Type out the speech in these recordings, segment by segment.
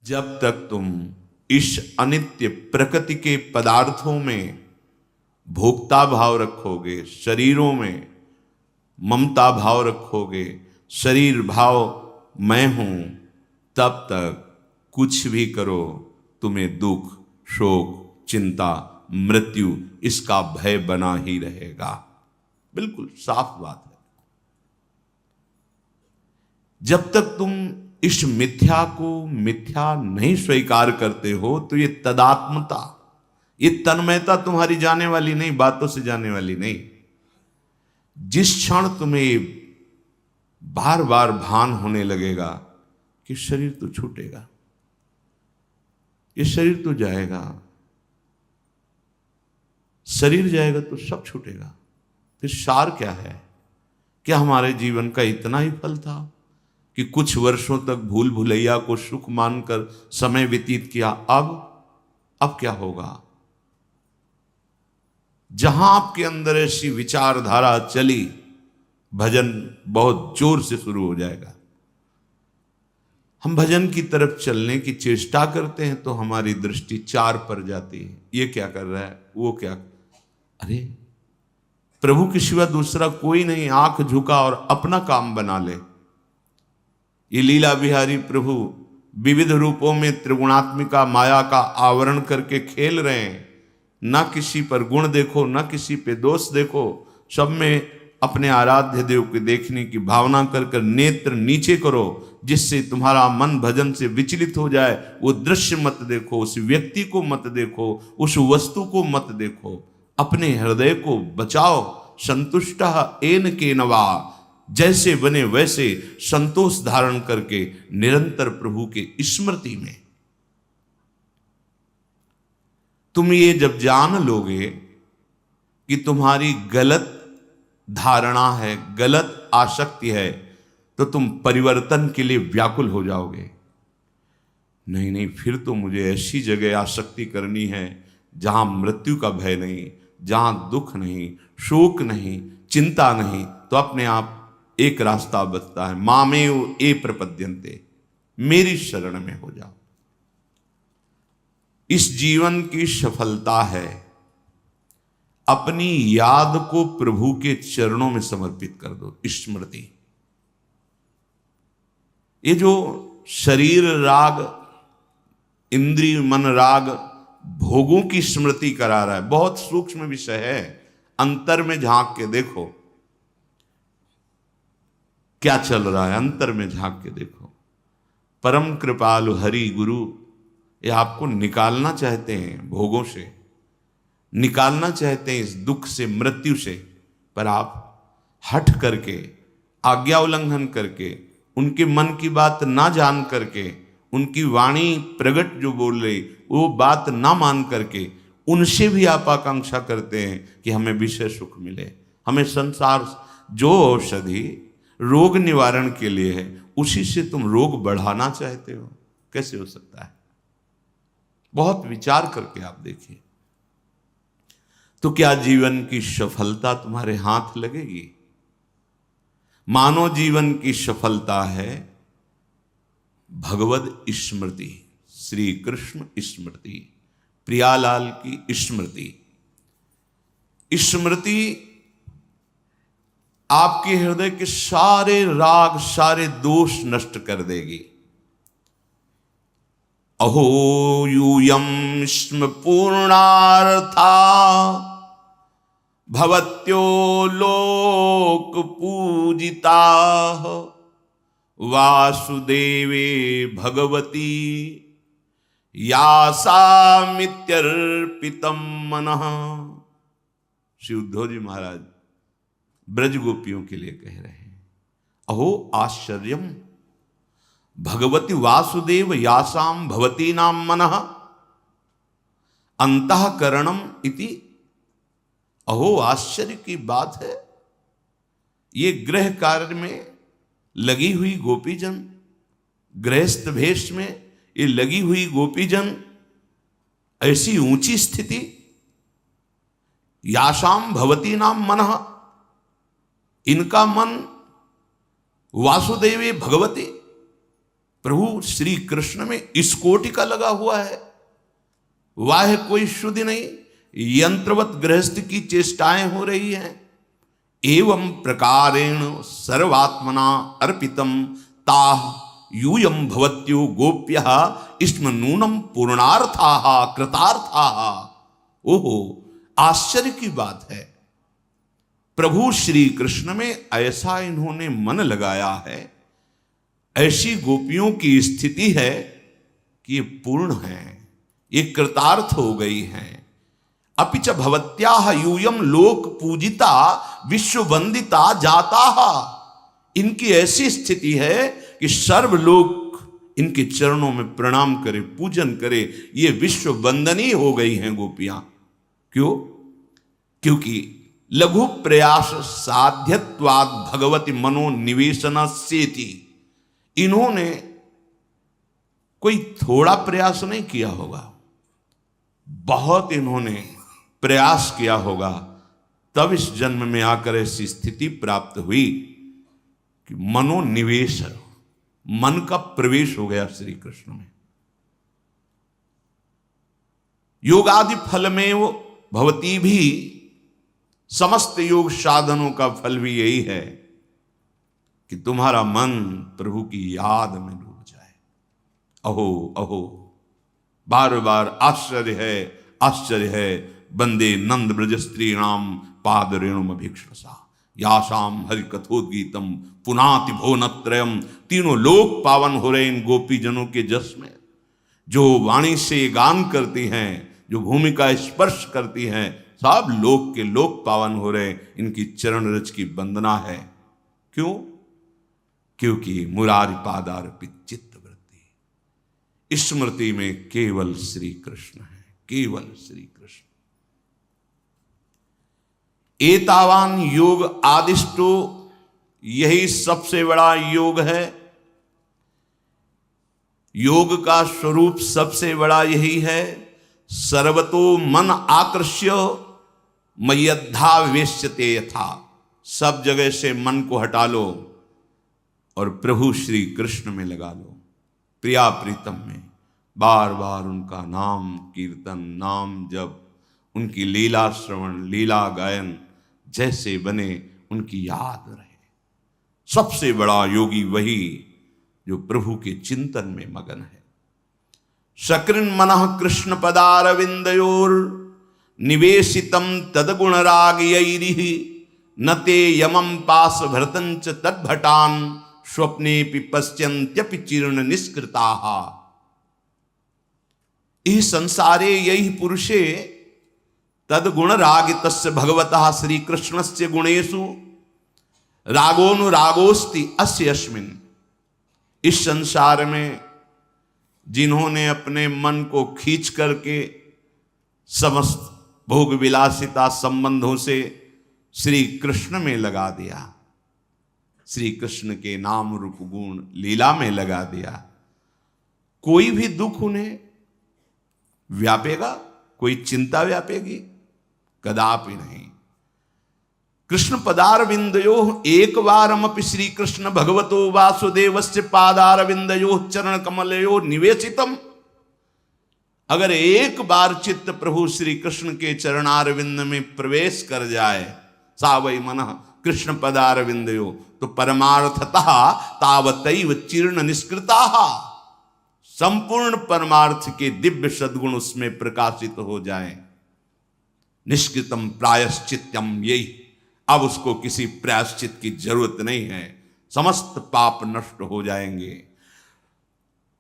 जब तक तुम इस अनित्य प्रकृति के पदार्थों में भोक्ता भाव रखोगे, शरीरों में ममता भाव रखोगे, शरीर भाव मैं हूं, तब तक कुछ भी करो तुम्हें दुख, शोक, चिंता, मृत्यु इसका भय बना ही रहेगा। बिल्कुल साफ बात है। जब तक तुम इस मिथ्या को मिथ्या नहीं स्वीकार करते हो तो ये तदात्मता, ये तन्मयता तुम्हारी जाने वाली नहीं, बातों से जाने वाली नहीं। जिस क्षण तुम्हें बार बार भान होने लगेगा कि शरीर तो छूटेगा, ये शरीर तो जाएगा, शरीर जाएगा तो सब छूटेगा, फिर सार क्या है? क्या हमारे जीवन का इतना ही फल था कि कुछ वर्षों तक भूल भुलैया को सुख मानकर समय व्यतीत किया? अब क्या होगा? जहां आपके अंदर ऐसी विचारधारा चली, भजन बहुत जोर से शुरू हो जाएगा। हम भजन की तरफ चलने की चेष्टा करते हैं तो हमारी दृष्टि चार पर जाती है। ये क्या कर रहा है, वो क्या, अरे प्रभु के सिवा दूसरा कोई नहीं, आंख झुका और अपना काम बना ले। ये लीला बिहारी प्रभु विविध रूपों में त्रिगुणात्मिका माया का आवरण करके खेल रहे हैं। ना किसी पर गुण देखो, ना किसी पे दोष देखो, सब में अपने आराध्य देव के देखने की भावना कर कर नेत्र नीचे करो, जिससे तुम्हारा मन भजन से विचलित हो जाए। वो दृश्य मत देखो, उस व्यक्ति को मत देखो, उस वस्तु को मत देखो, अपने हृदय को बचाओ। संतुष्टः येन केनवा, जैसे बने वैसे संतोष धारण करके निरंतर प्रभु के स्मृति में। तुम ये जब जान लोगे कि तुम्हारी गलत धारणा है, गलत आसक्ति है, तो तुम परिवर्तन के लिए व्याकुल हो जाओगे। नहीं, फिर तो मुझे ऐसी जगह आसक्ति करनी है जहां मृत्यु का भय नहीं, जहां दुख नहीं, शोक नहीं, चिंता नहीं। तो अपने आप एक रास्ता बचता है, मामेव ये प्रपद्यन्ते, मेरी शरण में हो जाओ। इस जीवन की सफलता है अपनी याद को प्रभु के चरणों में समर्पित कर दो। स्मृति, ये जो शरीर राग, इंद्रिय मन राग, भोगों की स्मृति करा रहा है, बहुत सूक्ष्म विषय है। अंतर में झांक के देखो क्या चल रहा है, अंतर में झांक के देखो। परम कृपालु हरि गुरु ये आपको निकालना चाहते हैं भोगों से, निकालना चाहते हैं इस दुख से, मृत्यु से, पर आप हट करके, आज्ञा उल्लंघन करके, उनके मन की बात ना जान करके, उनकी वाणी प्रगट जो बोल रही वो बात ना मान करके, उनसे भी आप आकांक्षा करते हैं कि हमें विषय सुख मिले, हमें संसार। जो औषधि रोग निवारण के लिए है, उसी से तुम रोग बढ़ाना चाहते हो, कैसे हो सकता है? बहुत विचार करके आप देखिए। तो क्या जीवन की सफलता तुम्हारे हाथ लगेगी? मानव जीवन की सफलता है भगवद स्मृति, श्री कृष्ण स्मृति, प्रियालाल की स्मृति। स्मृति आपके हृदय के सारे राग, सारे दोष नष्ट कर देगी। अहो यूयं स्म पूर्णार्था भवत्यो लोक पूजिता वासुदेवे भगवती यासामित्यर्पितम मनः। श्री उद्धव जी महाराज ब्रज गोपियों के लिए कह रहे हैं, अहो आश्चर्यम भगवती वासुदेव यासाम भवती नाम मनः अंतःकरणम इति। अहो आश्चर्य की बात है, ये गृह कार्य में लगी हुई गोपीजन, गृहस्थ भेष में ये लगी हुई गोपीजन, ऐसी ऊंची स्थिति। यासाम भवती नाम मनः, इनका मन वासुदेवे भगवती, प्रभु श्री कृष्ण में इस कोटि का लगा हुआ है, वाह कोई शुद्धि नहीं, यंत्रवत गृहस्थ की चेष्टाएं हो रही हैं। एवं प्रकारेण सर्वात्मना अर्पितम ताह यूयम भवत्यो गोप्यः इस्म नूनम पूर्णार्थाः कृतार्थाः। ओहो, आश्चर्य की बात है, प्रभु श्री कृष्ण में ऐसा इन्होंने मन लगाया है, ऐसी गोपियों की स्थिति है कि ये पूर्ण है, ये कृतार्थ हो गई हैं। अपिच भवत्याः यूयम लोक पूजिता विश्व वंदिता जाताः। इनकी ऐसी स्थिति है कि सर्व लोग इनके चरणों में प्रणाम करे, पूजन करे, ये विश्व वंदनीय हो गई हैं गोपियां। क्यों? क्योंकि लघु प्रयास साध्यत्वाद भगवती मनोनिवेशनस्येति। इन्होंने कोई थोड़ा प्रयास नहीं किया होगा, बहुत इन्होंने प्रयास किया होगा, तब इस जन्म में आकर ऐसी स्थिति प्राप्त हुई कि मनोनिवेश, मन का प्रवेश हो गया श्री कृष्ण में। योगादि फल में वो भवती भी, समस्त योग साधनों का फल भी यही है कि तुम्हारा मन प्रभु की याद में डूब जाए। अहो अहो, बार बार आश्चर्य है, आश्चर्य है। बंदे नंद ब्रज स्त्रीणाम पाद रेणुम अभिक्षसा यासाम हरि कथोद्गीतम पुनाति भुवनत्रयम। तीनों लोक पावन हो रहे इन गोपी जनों के जस में, जो वाणी से गान करती हैं, जो भूमि का स्पर्श करती हैं, सब लोक के लोक पावन हो रहे, इनकी चरण रज की वंदना है। क्यों? क्योंकि मुरारी पादार्पित चित्त वृत्ति, स्मृति में केवल श्री कृष्ण है, केवल श्री कृष्ण। एतावान योग आदिष्टो, यही सबसे बड़ा योग है। योग का स्वरूप सबसे बड़ा यही है। सर्वतो मन आकर्ष्य मय्यद्धा विवेश्यते यथा। सब जगह से मन को हटा लो और प्रभु श्री कृष्ण में लगा लो, प्रिया प्रीतम में। बार बार उनका नाम कीर्तन, नाम जप, उनकी लीला श्रवण, लीला गायन जैसे बने, उनकी याद रहे। सबसे बड़ा योगी वही जो प्रभु के चिंतन में मगन है। सकृन मनः कृष्ण पदारविंदयोर निवेशितम तदगुण रागयैरिः न ते यमं पास भरतंच तद्भटान स्वप्नेपि पश्यन्त्यपि चीर्ण निष्कृताः। इह संसारे यही पुरुषे तद्गुण रागितस्य भगवतः श्री कृष्णस्य गुणेषु रागोनुरागोस्ति अस्य अस्मिन्। इस संसार में जिन्होंने अपने मन को खींच करके समस्त भोग विलासिता संबंधों से श्री कृष्ण में लगा दिया, श्री कृष्ण के नाम रूप गुण लीला में लगा दिया, कोई भी दुख उन्हें व्यापेगा, कोई चिंता व्यापेगी? कदापि नहीं। कृष्ण पदारविंदयो एक बारमपि श्री कृष्ण भगवतो वासुदेवस्य पादारविंदयो चरण कमलयो निवेशितम। अगर एक बार चित्त प्रभु श्री कृष्ण के चरणारविंद में प्रवेश कर जाए, सा वै मनः कृष्ण पदारविंदयो, तो परमार्थतः तावतैव चीर्ण निष्कृताः। संपूर्ण परमार्थ के दिव्य सद्गुण उसमें प्रकाशित हो जाएं। निष्कृतम प्रायश्चित्यम, यही अब उसको किसी प्रायश्चित की जरूरत नहीं है, समस्त पाप नष्ट हो जाएंगे।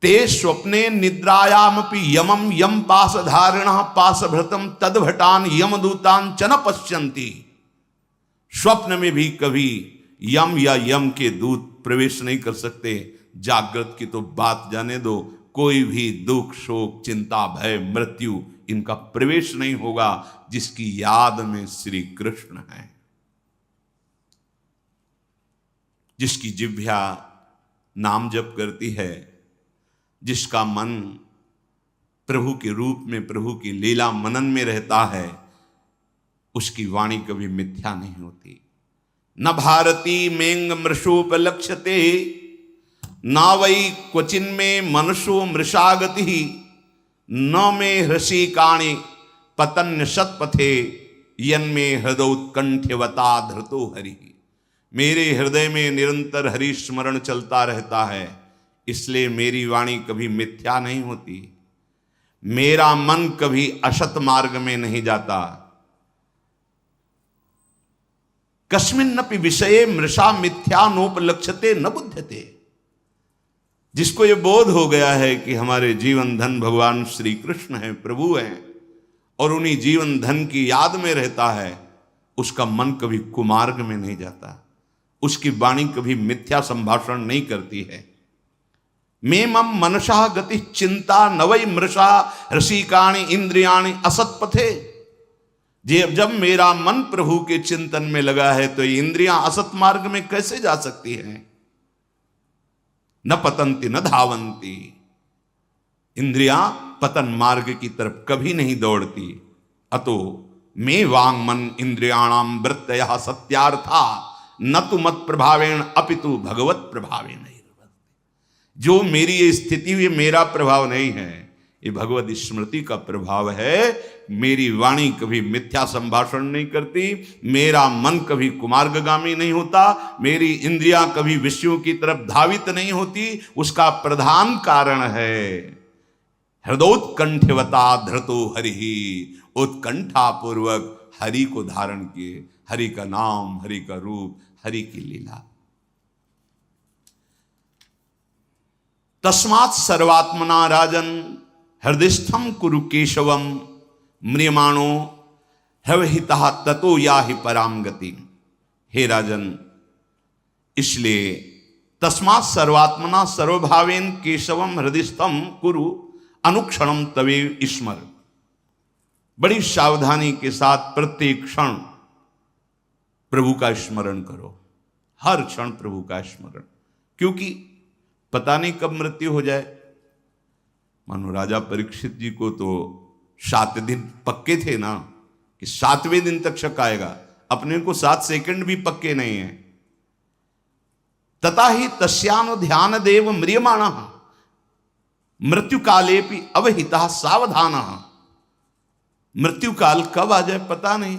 ते स्वप्ने निद्रायामपि यमम यम पास धारिणः पास भृतम तद्भटान यमदूतान च न पश्यन्ति। स्वप्न में भी कभी यम या यम के दूत प्रवेश नहीं कर सकते। जागृत की तो बात जाने दो, कोई भी दुख शोक चिंता भय मृत्यु इनका प्रवेश नहीं होगा जिसकी याद में श्री कृष्ण है, जिसकी जिह्वा नाम जप करती है, जिसका मन प्रभु के रूप में प्रभु की लीला मनन में रहता है, उसकी वाणी कभी मिथ्या नहीं होती। न भारती मेंग मृषोपलक्ष्यते ना वै क्वचिन में मनुष्यो मृषागति न में हृषिकाणि पतन्य शतपथे यन्मे हृदयोत्कंठ्यवता धृतो हरि। मेरे हृदय में निरंतर हरि स्मरण चलता रहता है, इसलिए मेरी वाणी कभी मिथ्या नहीं होती, मेरा मन कभी असत मार्ग में नहीं जाता। कस्मिन्नपि विषये मृषा मिथ्यानोपलक्ष्यते न बुध्यते। जिसको ये बोध हो गया है कि हमारे जीवन धन भगवान श्री कृष्ण हैं, प्रभु हैं, और उन्हीं जीवन धन की याद में रहता है, उसका मन कभी कुमार्ग में नहीं जाता, उसकी वाणी कभी मिथ्या संभाषण नहीं करती है। मे मम मनसा गति चिंता नवै मृषा रसिकाणि इंद्रियाणि असतपथे। जब मेरा मन प्रभु के चिंतन में लगा है तो ये इंद्रियां असत मार्ग में कैसे जा सकती हैं? न पतंती न धावंती। इंद्रियां पतन मार्ग की तरफ कभी नहीं दौड़ती। अतो मे वांग मन इंद्रियाणाम वृत्तयः सत्यार्था न तो मत प्रभावेण अपितु भगवत प्रभावेण। जो मेरी ये स्थिति हुई मेरा प्रभाव नहीं है, ये भगवत स्मृति का प्रभाव है। मेरी वाणी कभी मिथ्या संभाषण नहीं करती, मेरा मन कभी कुमार्गगामी नहीं होता, मेरी इंद्रियां कभी विषयों की तरफ धावित नहीं होती। उसका प्रधान कारण है हृदयोत्कंठवता धृतो हरि। उत्कंठा पूर्वक हरि को धारण किए, हरि का नाम, हरि का रूप, हरि की लीला। तस्मात् सर्वात्मना राजन हृदयस्थम कुरु केशवम म्रियमाणो हृहितः ततो याहि पराम गति। हे राजन, इसलिए तस्मात् सर्वात्मना सर्वभावेन केशवम हृदयस्थम कुरु अनुक्षणम तवे स्मर। बड़ी सावधानी के साथ प्रत्येक क्षण प्रभु का स्मरण करो, हर क्षण प्रभु का स्मरण, क्योंकि पता नहीं कब मृत्यु हो जाए। मानो राजा परीक्षित जी को तो 7 दिन पक्के थे ना, कि 7वें दिन तक शक आएगा, अपने को 7 सेकंड भी पक्के नहीं है। तथा ही तस्यानु ध्यान देव म्रियमाणः मृत्यु कालेपि अवहितः सावधानः। मृत्यु काल कब आ जाए पता नहीं,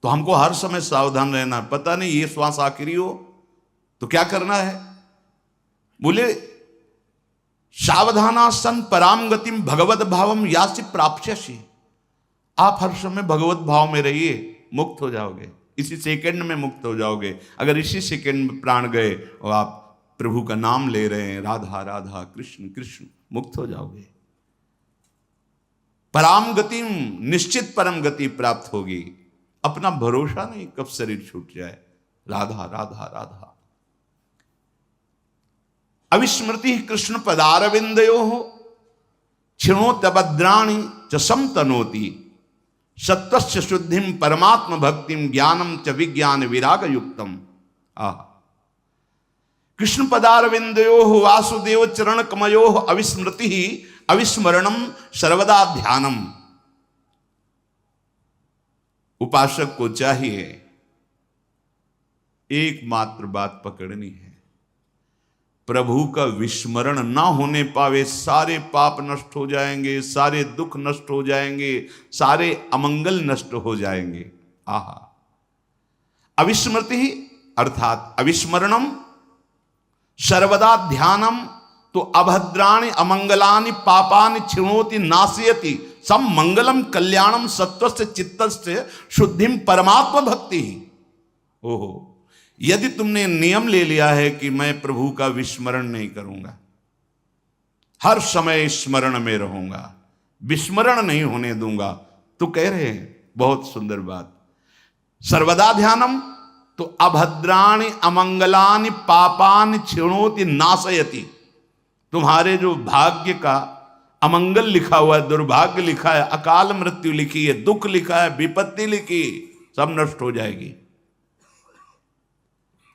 तो हमको हर समय सावधान रहना। पता नहीं ये श्वास आखिरी हो तो क्या करना है। बोले सावधाना सन पराम गतिम भगवत भावम यासि प्राप्स्यसि। आप हर समय भगवत भाव में रहिए, मुक्त हो जाओगे, इसी सेकंड में मुक्त हो जाओगे। अगर इसी सेकंड में प्राण गए और आप प्रभु का नाम ले रहे हैं, राधा राधा कृष्ण कृष्ण, मुक्त हो जाओगे। पराम गतिम, निश्चित परम गति प्राप्त होगी। अपना भरोसा नहीं कब शरीर छूट जाए। राधा राधा राधा। अविस्मृति कृष्ण पदारविंदयोः क्षिणोत्यभद्राणि च समतनोति। सत्वस्य शुद्धिम परमात्म भक्तिम ज्ञानम च विज्ञान विराग युक्तम। कृष्ण पदारविंदयोः वासुदेव चरण कमयोः अविस्मृति अविस्मरणम सर्वदा ध्यानम। उपासक को चाहिए एकमात्र बात पकड़नी है, प्रभु का विस्मरण ना होने पावे सारे पाप नष्ट हो जाएंगे, सारे दुख नष्ट हो जाएंगे, सारे अमंगल नष्ट हो जाएंगे। आहा। अविस्मृति अर्थात अविस्मरणम सर्वदा ध्यानम, तो अभद्राणि अमंगलानि पापानि क्षिणोति नाशयति सम मंगलम कल्याणम सत्वस्य चित्तस्य शुद्धिम परमात्म भक्ति। ओहो, यदि तुमने नियम ले लिया है कि मैं प्रभु का विस्मरण नहीं करूंगा, हर समय स्मरण में रहूंगा, विस्मरण नहीं होने दूंगा, तो कह रहे हैं बहुत सुंदर बात, सर्वदा ध्यानम तो अभद्राणि अमंगलानि पापानि क्षिणोति नाशयति। तुम्हारे जो भाग्य का अमंगल लिखा हुआ है, दुर्भाग्य लिखा है, अकाल मृत्यु लिखी है, दुख लिखा है, विपत्ति लिखी, सब नष्ट हो जाएगी।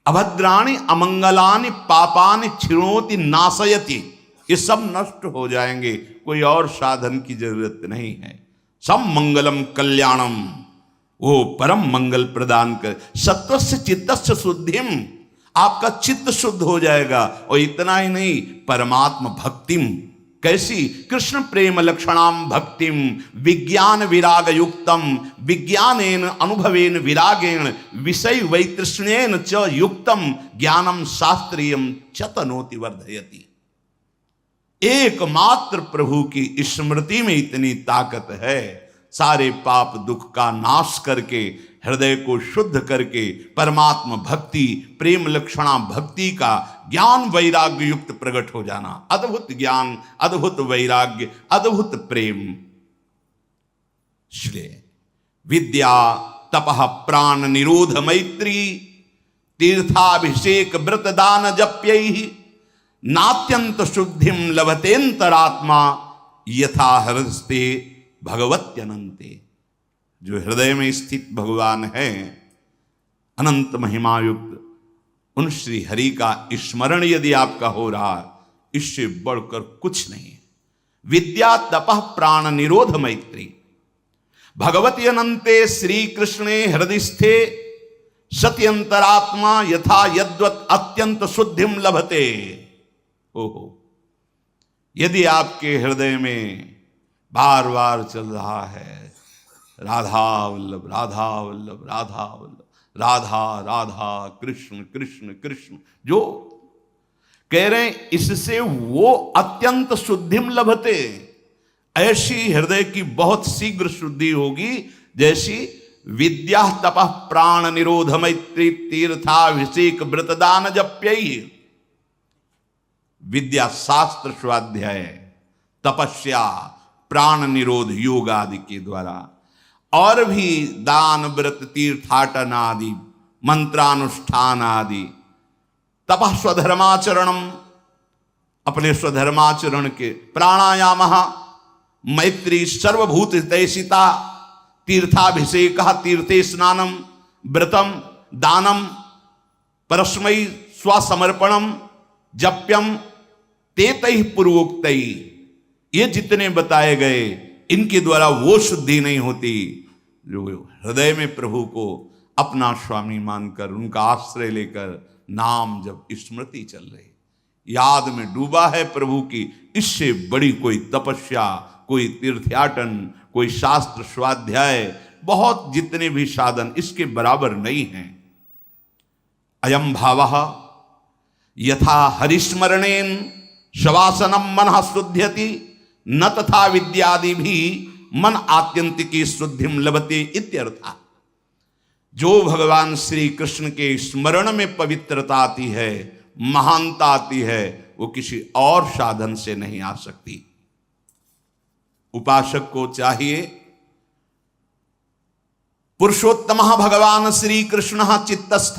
अभद्राणि अमंगलानि पापानि क्षिणोति नाशयति, ये सब नष्ट हो जाएंगे, कोई और साधन की जरूरत नहीं है। सब मंगलम कल्याणम, वो परम मंगल प्रदान कर। सत्वस्य चित्तस्य शुद्धिम, आपका चित्त शुद्ध हो जाएगा। और इतना ही नहीं, परमात्म भक्तिम, कैसी? कृष्ण प्रेम लक्षणाम भक्तिम विज्ञान विराग युक्तम विज्ञानेन अनुभवेन विरागेण विषय वैतृष्णेन च युक्तम ज्ञानम शास्त्रीयम च तनोति वर्धयति। एकमात्र प्रभु की स्मृति में इतनी ताकत है, सारे पाप दुख का नाश करके हृदय को शुद्ध करके परमात्मा भक्ति, प्रेम लक्षणा भक्ति का ज्ञान वैराग्य युक्त प्रकट हो जाना। अद्भुत ज्ञान, अद्भुत वैराग्य, अद्भुत प्रेम। इसलिए विद्या तपः प्राण निरोध मैत्री तीर्थाभिषेक व्रत दान जप्यैहि नात्यंत शुद्धिम लभतेन्तरात्मा यथा हृदस्ते भगवत्यनंते। जो हृदय में स्थित भगवान है, अनंत महिमायुक्त, उन श्री हरि का स्मरण यदि आपका हो रहा, इससे बढ़कर कुछ नहीं है। विद्या तपः प्राण निरोध मैत्री भगवती अनंते श्री कृष्णे हृदयस्थे सत्यंतरात्मा यथा यद्वत् अत्यंत शुद्धिम लभते। ओहो, यदि आपके हृदय में बार बार चल रहा है राधा वल्लभ राधा वल्लभ राधा वल्लभ, राधा राधा कृष्ण कृष्ण कृष्ण, जो कह रहे हैं इससे वो अत्यंत शुद्धिम लभते, ऐसी हृदय की बहुत शीघ्र शुद्धि होगी जैसी विद्या तपः प्राण निरोध मैत्री तीर्थाभिषेक व्रतदान जप्यैहि। विद्या शास्त्र स्वाध्याय, तपस्या, प्राण निरोध योग आदि के द्वारा, और भी दान व्रत तीर्थाटन आदि मंत्रानुष्ठान आदि, तपः स्वधर्माचरणम, अपने स्वधर्माचरण के, प्राणायाम मैत्री सर्वभूत हितैषिता तीर्थाभिषेक तीर्थे स्नानम व्रतम दानम परस्मै स्वसमर्पणम जप्यम तेतैः पूर्वोक्तैः, ये जितने बताए गए इनके द्वारा वो शुद्धि नहीं होती जो हृदय में प्रभु को अपना स्वामी मानकर उनका आश्रय लेकर नाम जब स्मृति चल रही, याद में डूबा है प्रभु की, इससे बड़ी कोई तपस्या, कोई तीर्थयाटन, कोई शास्त्र स्वाध्याय, बहुत जितने भी साधन इसके बराबर नहीं हैं। अयम भावः यथा हरिस्मरणेन शवासनम मन शुद्ध्यति न तथा विद्यादि भी मन आत्यंतिकी शुद्धिम लभते इत्यर्थ। जो भगवान श्री कृष्ण के स्मरण में पवित्रता आती है, महानता आती है, वो किसी और साधन से नहीं आ सकती। उपासक को चाहिए पुरुषोत्तम भगवान श्री कृष्ण चित्तस्थ,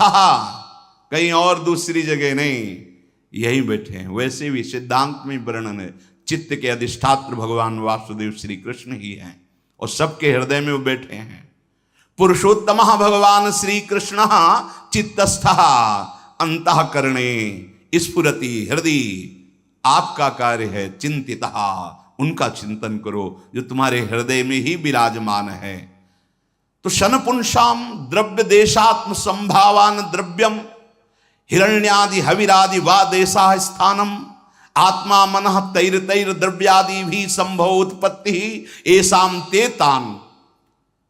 कहीं और दूसरी जगह नहीं, यही बैठे हैं। वैसे भी सिद्धांत में वर्णन है, चित्त के अधिष्ठात्र भगवान वासुदेव श्री कृष्ण ही हैं और सबके हृदय में वो बैठे हैं। पुरुषोत्तम भगवान श्री कृष्ण चित्तस्थ अंतःकरणे स्फुरति हृदय, आपका कार्य है चिंतितः, उनका चिंतन करो जो तुम्हारे हृदय में ही विराजमान है। तो शनपुंसाम द्रव्य देशात्म संभावान द्रव्यम हिरण्यादि हविरादि वा देशा स्थानम आत्मा मनः तैर तैर द्रव्यादि भी संभव उत्पत्ति ऐसाम तेतान।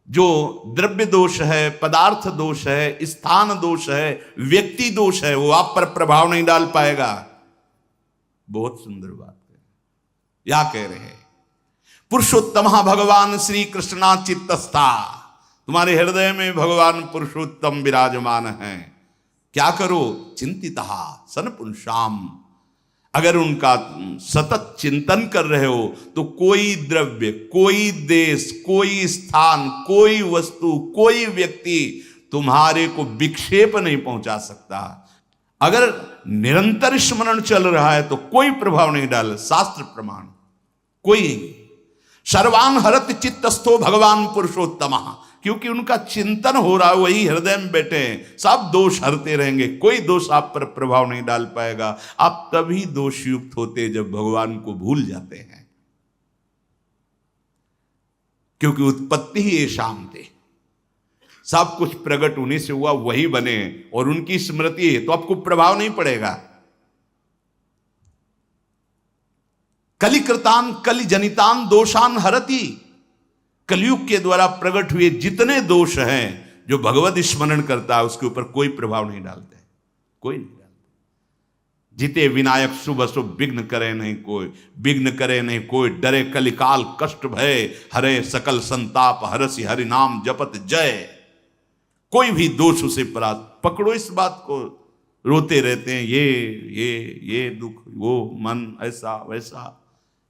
जो द्रव्य दोष है, पदार्थ दोष है, स्थान दोष है, व्यक्ति दोष है, वो आप पर प्रभाव नहीं डाल पाएगा। बहुत सुंदर बात है। या कह रहे हैं पुरुषोत्तम भगवान श्री कृष्णा चित्तस्था, तुम्हारे हृदय में भगवान पुरुषोत्तम विराजमान हैं। क्या करो? चिंतितः सनपुंसाम, अगर उनका सतत चिंतन कर रहे हो तो कोई द्रव्य, कोई देश, कोई स्थान, कोई वस्तु, कोई व्यक्ति तुम्हारे को विक्षेप नहीं पहुंचा सकता। अगर निरंतर स्मरण चल रहा है तो कोई प्रभाव नहीं डाल, शास्त्र प्रमाण कोई। सर्वान हरत चित्तस्थो भगवान पुरुषोत्तम, क्योंकि उनका चिंतन हो रहा है, वही हृदय में बैठे हैं, सब दोष हरते रहेंगे, कोई दोष आप पर प्रभाव नहीं डाल पाएगा। आप तभी दोषयुक्त होते जब भगवान को भूल जाते हैं, क्योंकि उत्पत्ति ही ये शाम थे। सब कुछ प्रकट उन्हीं से हुआ, वही बने और उनकी स्मृति है, तो आपको प्रभाव नहीं पड़ेगा। कलिकृतान कलि जनितान दोषान हरति, कलयुग के द्वारा प्रकट हुए जितने दोष हैं, जो भगवत स्मरण करता है उसके ऊपर कोई प्रभाव नहीं डालते, कोई नहीं डालते। जिते विनायक शुभ अशुभ विघ्न करे नहीं कोई, विघ्न करे नहीं कोई, डरे कलिकाल कष्ट भय, हरे सकल संताप, हरसि हरि नाम जपत जय। कोई भी दोष उसे पकड़ो इस बात को, रोते रहते हैं ये दुख, वो मन ऐसा वैसा,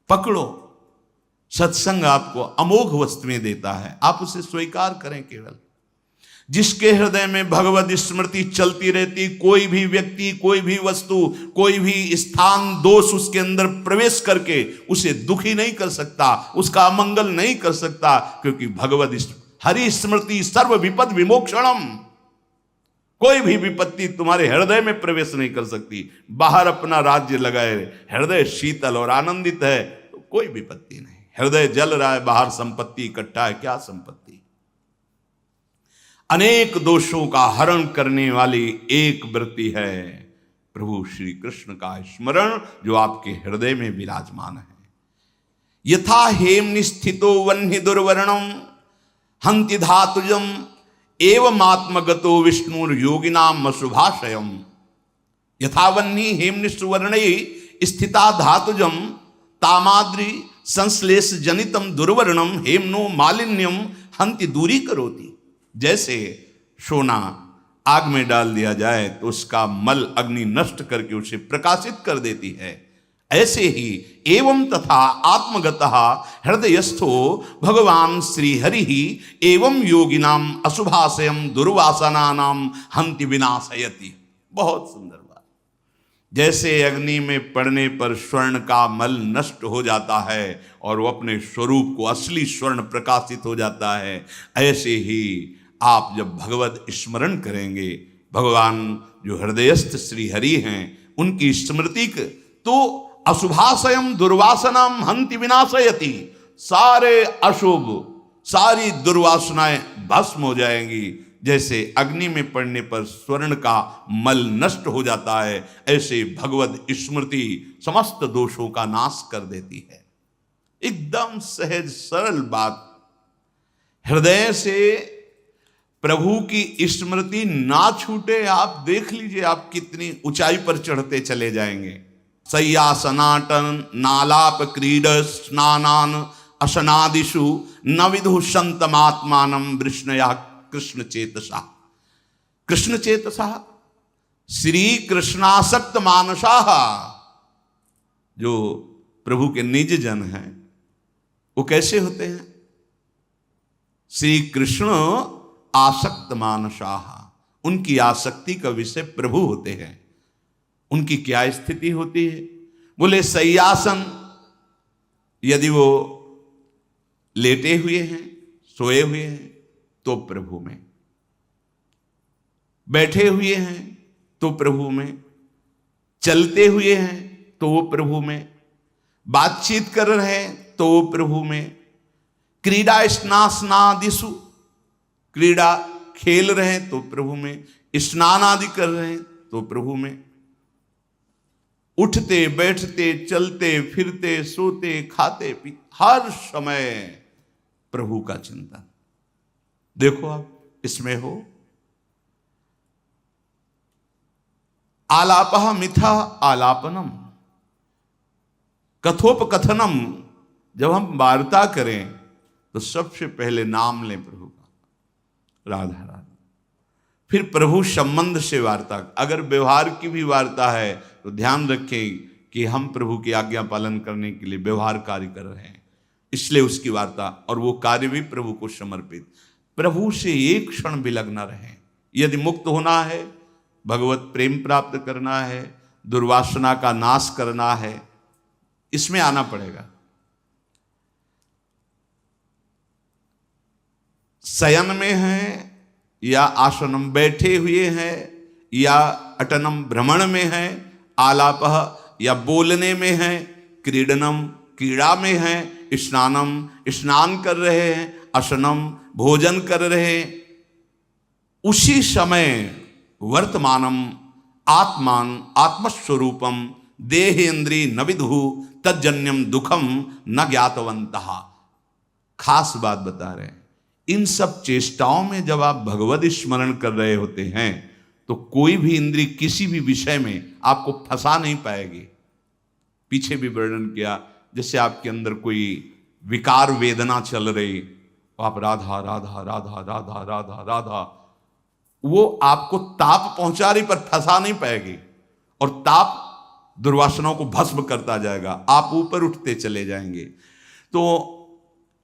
पकड़ो। सत्संग आपको अमोघ वस्तुएं देता है, आप उसे स्वीकार करें। केवल जिसके हृदय में भगवत स्मृति चलती रहती, कोई भी व्यक्ति, कोई भी वस्तु, कोई भी स्थान, दोष उसके अंदर प्रवेश करके उसे दुखी नहीं कर सकता, उसका अमंगल नहीं कर सकता, क्योंकि भगवत हरि स्मृति सर्व विपद विमोक्षणम। कोई भी विपत्ति तुम्हारे हृदय में प्रवेश नहीं कर सकती। बाहर अपना राज्य लगाए, हृदय शीतल और आनंदित है तो कोई विपत्ति नहीं। हृदय जल रहा है, बाहर संपत्ति इकट्ठा है, क्या संपत्ति। अनेक दोषों का हरण करने वाली एक वृत्ति है प्रभु श्री कृष्ण का स्मरण, जो आपके हृदय में विराजमान है। यथा हेम निस्थितो वह्नि दुर्वर्णम हंति धातुजम एवं आत्मगतो विष्णुर योगिनाम अशुभाशयम। यथा वह्नि हेमनिष्वर्णे स्थिता धातुजम तामाद्रि संश्लेष जनितम दुर्वर्णम हेमनो मालिन्यम हंति दूरी करोति। जैसे सोना आग में डाल दिया जाए तो उसका मल अग्नि नष्ट करके उसे प्रकाशित कर देती है, ऐसे ही एवं तथा आत्मगतः हृदयस्थो भगवान श्री हरि ही एवं योगिनाम अशुभाशयम दुर्वासनानाम हंति विनाशयति। बहुत सुंदर बात। जैसे अग्नि में पड़ने पर स्वर्ण का मल नष्ट हो जाता है और वो अपने स्वरूप को असली स्वर्ण प्रकाशित हो जाता है, ऐसे ही आप जब भगवत स्मरण करेंगे, भगवान जो हृदयस्थ श्री हरि हैं उनकी स्मृति तो अशुभाशयम दुर्वासनाम हंति विनाशयति, सारे अशुभ सारी दुर्वासनाएं भस्म हो जाएंगी। जैसे अग्नि में पड़ने पर स्वर्ण का मल नष्ट हो जाता है, ऐसे भगवत स्मृति समस्त दोषों का नाश कर देती है। एकदम सहज सरल बात। हृदय से प्रभु की स्मृति ना छूटे, आप देख लीजिए आप कितनी ऊंचाई पर चढ़ते चले जाएंगे। सय्यासनाटन नालाप क्रीड स्नानान असनादिषु न विदु संतमात्मानं वृष्णया कृष्ण चेतसा। कृष्ण चेतसा श्री कृष्णासक्त मानसा, जो प्रभु के निज जन हैं वो कैसे होते हैं? श्री कृष्ण आसक्त मानसाह, उनकी आसक्ति का विषय प्रभु होते हैं। उनकी क्या स्थिति होती है? बोले सय्यासन, यदि वो लेटे हुए हैं, सोए हुए हैं तो प्रभु में, बैठे हुए हैं तो प्रभु में, चलते हुए हैं तो वो प्रभु में, बातचीत कर रहे हैं तो वो प्रभु में, क्रीड़ा स्नानादिषु, क्रीड़ा खेल रहे हैं तो प्रभु में, स्नान आदि कर रहे हैं तो प्रभु में, उठते बैठते चलते फिरते सोते खाते पीते हर समय प्रभु का चिंतन। देखो आप इसमें हो। आलापः मिथा आलापनम, कथोपकथनम। जब हम वार्ता करें तो सबसे पहले नाम लें प्रभु का, राधा राधा, फिर प्रभु संबंध से वार्ता। अगर व्यवहार की भी वार्ता है तो ध्यान रखें कि हम प्रभु की आज्ञा पालन करने के लिए व्यवहार कार्य कर रहे हैं, इसलिए उसकी वार्ता, और वो कार्य भी प्रभु को समर्पित। प्रभु से एक क्षण भी लग न रहे। यदि मुक्त होना है, भगवत प्रेम प्राप्त करना है, दुर्वासना का नाश करना है, इसमें आना पड़ेगा। शयन में है या आसनम, बैठे हुए हैं या अटनम भ्रमण में है, आलापः या बोलने में है, क्रीडनम क्रीड़ा में है, स्नानम स्नान कर रहे हैं, असनम भोजन कर रहे हैं, उसी समय वर्तमानम आत्मान आत्मस्वरूपम देहेन्द्री न विदु तज्जन्यम दुखम न ज्ञातवंतः। खास बात बता रहे हैं, इन सब चेष्टाओं में जब आप भगवत स्मरण कर रहे होते हैं तो कोई भी इंद्री किसी भी विषय में आपको फंसा नहीं पाएगी। पीछे भी वर्णन किया, जैसे आपके अंदर कोई विकार वेदना चल रही, आप राधा राधा राधा राधा राधा राधा, वो आपको ताप पहुंचा रही पर फंसा नहीं पाएगी, और ताप दुर्वासनाओं को भस्म करता जाएगा, आप ऊपर उठते चले जाएंगे। तो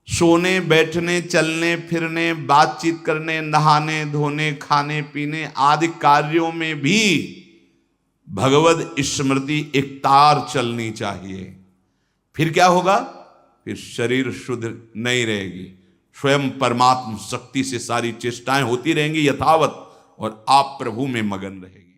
सोने बैठने चलने फिरने बातचीत करने नहाने धोने खाने पीने आदि कार्यों में भी भगवत स्मृति एक तार चलनी चाहिए। फिर क्या होगा? फिर शरीर शुद्ध नहीं रहेगी, स्वयं परमात्म शक्ति से सारी चेष्टाएं होती रहेंगी यथावत, और आप प्रभु में मगन रहेगी।